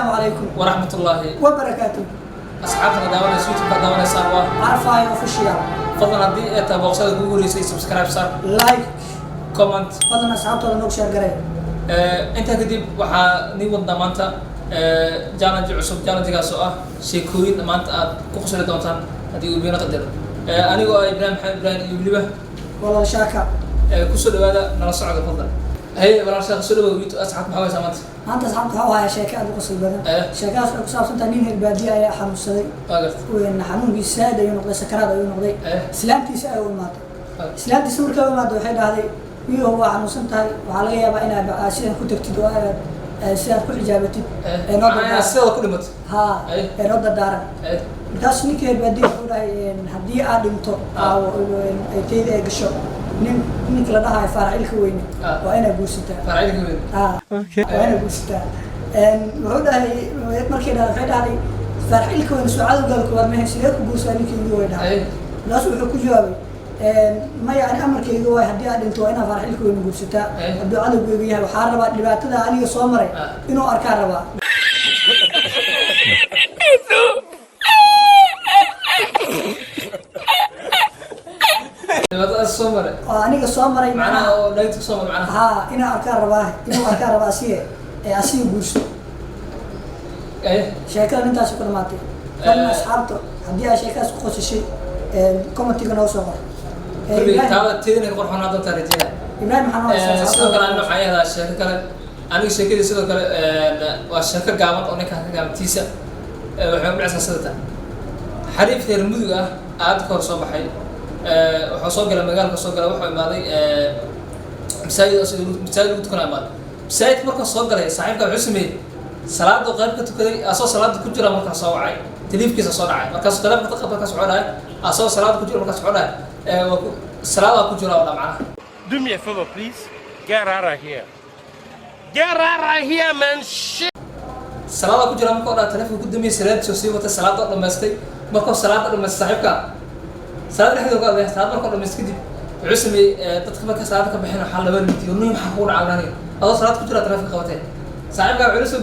السلام عليكم ورحمة الله وبركاته. أصحابنا داونا سويت داونا ساروا عرفاي اوفيشال فضلا هدي أنت بوصل جوجل يسوي سبسكرايب صار لايك كومنت فضلا أصحابتنا نوك شير قريب. أنت كدي وح نيود دمانتا جانا عصب جانا جا سؤال شيكوين دمانتا كوكسر دونتان هدي وبينا قدر أنا وإبراهيم إبراهيم يبليه والله شاكا كسر هذا نرصع على فضلا هي ولا شيء كسر ويت أصحاب محاولة سمعت أنت أصحابك هوا شيكات بقص البدن شيكات كسر سنتين البادية يا حمد الصديق وإن حنون بالسادة ينقضي سكرات ينقضي سلامتي سأل ومات سلامتي سمر كم مات وحيد هذا هو عن سنتها وعلى يا بقينا أشياء كنت تكتب سياد كل إجابتي أنا سياد كل مت ها رد الدار بس نيك البادية ولا هدي آدمتو أو تيجي قشة نيك لدها فرع الكوين وأنا بوسته فرع الكوين وأنا بوسته وهذا مركز هذا فرع الكوين سعاد قال كبر مهندس ليك بوسته نيك يجوا ناس وحكوا جوابي ما يعني أمر كي جوا هدي أنتوا أنا فرح لكم من جبستا أبدو عدو بيجيها وحاربا دبعت ذا عليه صامري إنه أركان ربا دبعت الصامري أنا الصامري معنا لقيت الصامر معنا ها إنه أركان ربا إنه أركان ربا أسيه أسيه بوستا شكرا أنت شكرا ماتي كنا أصحابته هدي أشياء سقوط شيء كومنتي كنا وصغر كل تابع تيجي نقول حنا ضد الرجال إبراهيم محمد سيدو كلا إنه حياة الشركة كلا أنا الشركة سيدو كلا والشركة قامت أنا كان قامت تيسا وحنا بالعكس سيدتها حريف في المدة عاد كور صباحي وحصل على مجال حصل على واحد ماضي مسايد تكون عمال مسايد مركز صوت على صاحب عسمي صلاة وغير كتكلي أساس صلاة كجرا مركز صواعي تليف كيس صواعي مركز كلام كتقبل مركز صواعي أساس صلاة كجرا مركز صواعي صلاة كجرا ولا معه. Do me a favor, please. Get out of here. Get out of here, man. Shit. صلاة كجرا مركز تليف قدامي سرير شو سوي صلاة لما استي مركز صلاة لما صاحبك صلاة الحين قال صلاة مركز لما استكدي عسمي تتقبل كصلاة كبحنا حال لبن يونيم حقول عالاني هذا صلاة كجرا تليف قوتين صاحبك عرس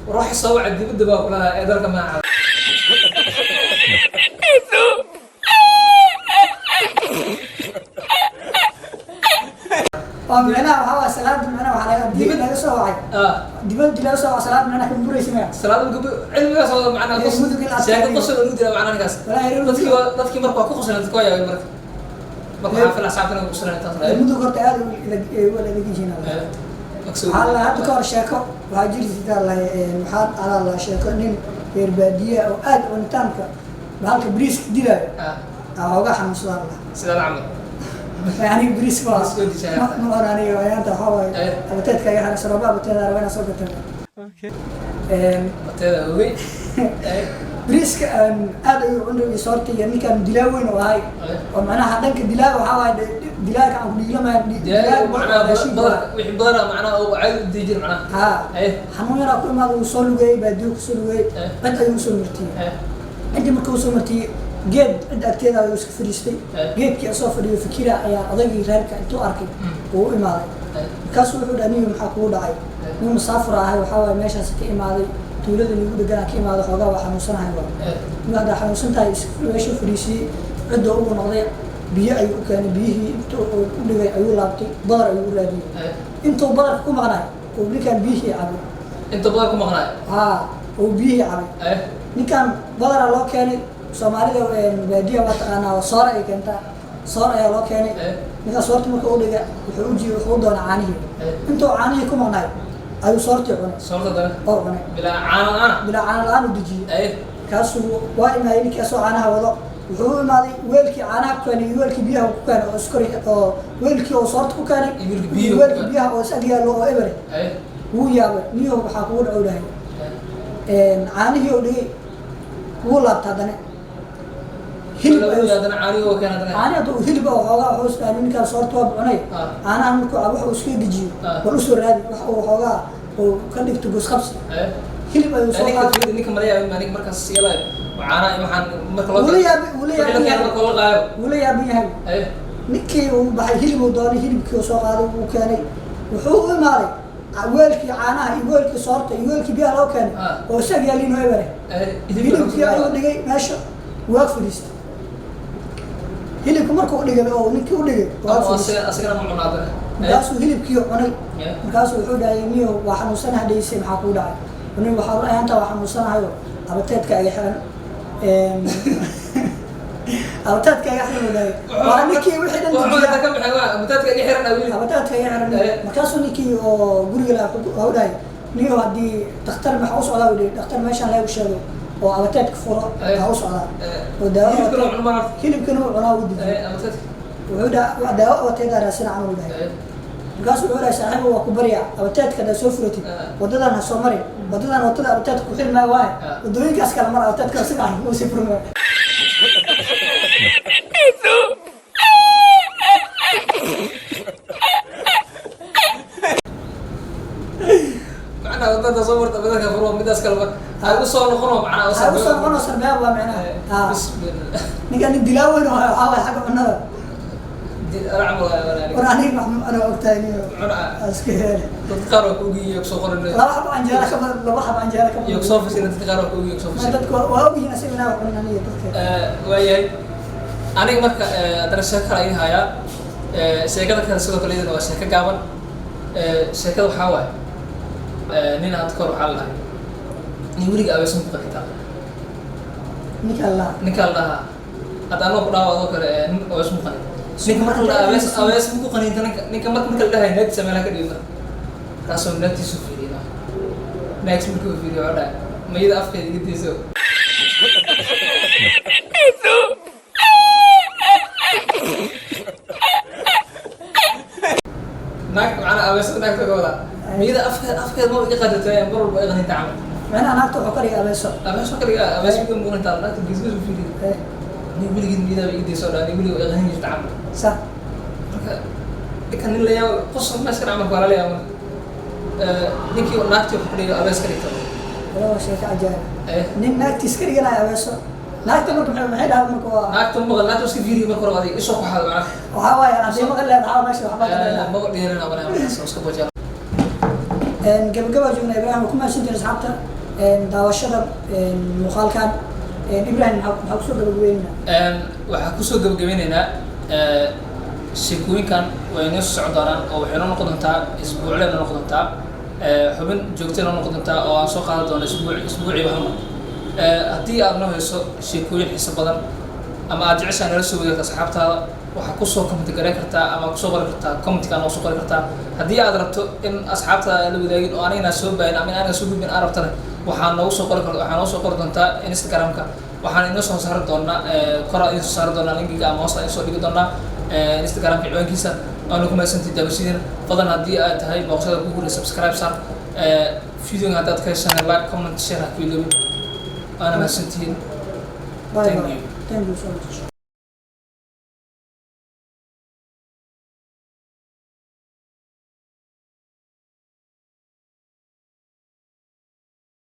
وروح يصور عندي بدي بقى ولا إدارة معه. ومعنا وهو سلام معنا وعلى دبل لا يسوي دبل لا يسوي سلام معنا كم بري سمع سلام علم يسوي معنا قص شيء قص الودي معنا نقص تذكي مركو قص تذكي يا مركو في الأسعار قص لنا المدو قرط هذا ولا بيجينا على هذا كار شاكو وهاجر سيدا الله محاد على الله شاكو نين يربادية أو آد ونتانك بهالك بريس ديلا أو حاجة حمص الله سيدا العمل يعني بريس واس ما أنا ويا أنت هواي أبتدك يا حنا سربا أبتدك وين أصوبتك أبتدك هوي بريس هذا عنده صورتي يعني كان دلاوين وهاي ومعناها حدنك دلاو وهاي دلاك عم دلا ما دلاك معنا ويحب ضرر معنا أو عيل ديجر معنا ها حمون يرى كل ما وصلوا جاي بديوك وصلوا جاي بدأ يوصل مرتي عندي مكوصل مرتي جد عند أكتر يوسف فريستي جد كي أصفر يفكر يا أضيق غيرك أنتو أركب هو إماري كاسو يقول أني محكو داعي يوم مسافر هاي وحاول ماشي سكي إماري تولد اللي يقول جانا كي إماري خوجا وحنوسنا هاي ولا هذا حنوسنا تاي ويش فريسي عنده أول نقطة بيع أيو كان بيه أنتو اللي جاي أيو لابتي ضار أيو لابي أنتو ضار كم غناي واللي كان بيه عبي أنتو ضار كم غناي وبيه عبي نكان ضار الله كان Soomaalida baadiya waa taqaanaa soor ay keenta soor ayaa loo keenay ninka soorta marka uu dhiga wuxuu doona caanihi intuu caanihi ku maqnay ayuu soortii cunay soorta dana oo cunay bila caano aan u dijiyay kaasu waa imaayay ninka soo caanaha wado wuxuu imaaday weelkii caanaha ku keenay weelkii biyaha ku keenay oo iskori oo weelkii oo soorta ku keenay weelkii biyaha oo isag yaalo oo eber wuu yaabay niyo waxa ku dhawdahay caanihi oo dhigay wuu laabtaa dana أنا أدو هلبا وحوجا حوس أنا نكال صورت وابعني أنا أملك أبوح وسكيد جيو والأسر هذه وحوجا وكان يكتبوس خمسة هلبا يوصل نيك مريا مانيك مركز سيلا وعنا يمحن مركز ولا يا بيها نكي وبحي هلبا وداني هلب كيو سوق هذا وكاني وحوجا مالي weelkii caanaha iyo weelkii soorta iyo weelkii biyaha loo keenay oo isaga yaaliin oo ebere hilibkii ayuu dhigay meesha waa fadhiistay hilibka markuu dhigay oo ninkii u dhigay waa fadhiistay asagana ma cunaadana markaasuu hilibkii cunay markaasuu wuxuu dhahay niyo waa xanuunsanaha dhaysay maxaa kuu dhacay nin waxaa u ahaantaa waa xanuunsanahayo abateedka aga xiran abataadka aga xiran dhahay waa ninkii wixii dhan abataadka aga xiran markaasuu ninkii oo guriga lahaa u dhahay niyo haddii dhakhtar maxaa u socdaa u dhihi dhakhtar meeshaan lagu sheego oo abateedka furo maxaa u socdaa oo daawo hilibkana uu cunaa u diiday wuxuu dhaha daawo abateeda raasina camal u dhahay markaasuu wuxuu dhahay saaxiibo waa ku barya abateedka haddaad soo furatid waddadan ha soo marin waddadan waddada abateedka ku xiri maayo waaye waddooyinkaas kala mara abateedka si fiican uu sii furmaayo macnaha waddada soo marta badanka furma midaas kale mar ha u soo noqono macnaha u soo noqono sarbeeb waa macnaha ninka nin dilaaweyn oo waxaa waaye xagga cunnada war aniga ana ogtahay niyo iska hele dad qaar oo kuugi iyo soo qoran laba xabo anjeela ka badan laba xabo anjeela ka badan iyo soo fasir dad qaar oo kuugi iyo soo fasir dadku waa ogyihiin asaga inaa cunin aniga dadka waayahay aniga marka hadana sheeko kale ayaan hayaa sheekada kale sidoo kale iyadana waa sheeko gaaban sheekada waxaa waaye nin aad kor waxaa lahay nin weliga abeesan ku qaxitaa ninka la dhahaa hadda anoo ku dhaawacdo kale nin abeesan ku qaxita ninka marka la abees ku qaniinta ninka marka la dhahay naagtiisa meelaha ka dhigta kaasoo naagtiisu fiiriyay naagtiisa markuu fiiriyo waa dhahay mayada afkeeda iga deyso naag macna abees naagta ka wada mayada afkeeda ma iga qadatay mar walba ay qaniinta camal macnaha naagta wuxuu ka dhigay abeeso ka dhigay abees ku muuqata naagta gisgisu fiiriyay nin weligii midaba iga deyso dhaa nin weliga ay qaniin jirta camal صح. Kan nin layaab qosol meesha camal waa la yaab. Ninkii naagtii wuxuu dhigay abees ka dhigtay. Waa shay ka ajaa'ib. Nin naagtii iska dhiganaya abeeso. Naagta marka maxay dhahay marka waa naagta naagta iska fiiriyo marka hore adiga isoo ku xaado macna. Waxa waaye hadii ma qaleed waxa meesha waxba ka dhigay. Ma dhiirana abana iska boojaa. Gabagaba joogna Ibrahim kuma sinjir asxaabta daawashada muuqaalkan Ibrahim waxa ku soo gabagabeynaa. Waxa ku soo gabagabeynaa sheekooyinkan way inoo socon doonaan oo waxay noo noqon doontaa isbuucle noo noqon doontaa xubin joogto noo noqon doontaa oo aan soo qaadan doono isbuucii waxna haddii aad noo hayso sheekooyin xiiso badan ama aad jeceshaa nala soo wadaagta asxaabtaada waxaa kusoo comment gareyn kartaa ama kusoo qori kartaa commentka noo soo qori kartaa haddii aad rabto in asxaabtaada la wadaagin oo anigana soo baahin ama anaga soo gudbin aan rabtana waxaa noogu soo qori kartaa waxaa noo soo qori doontaa Instagramka waxaan inoo soo saari doonaa kora inoo soo saari doonaa linkiga ama hoosta inoo soo dhigi doonaa Instagramka ciwaankiisa aanu ku maasantii daawashadiina fadlan haddii aad tahay booqashada ku guuri subscribe sar videoga haddaad ka heshaan like comment share ha ku iloobi ana maasantiin thank you so much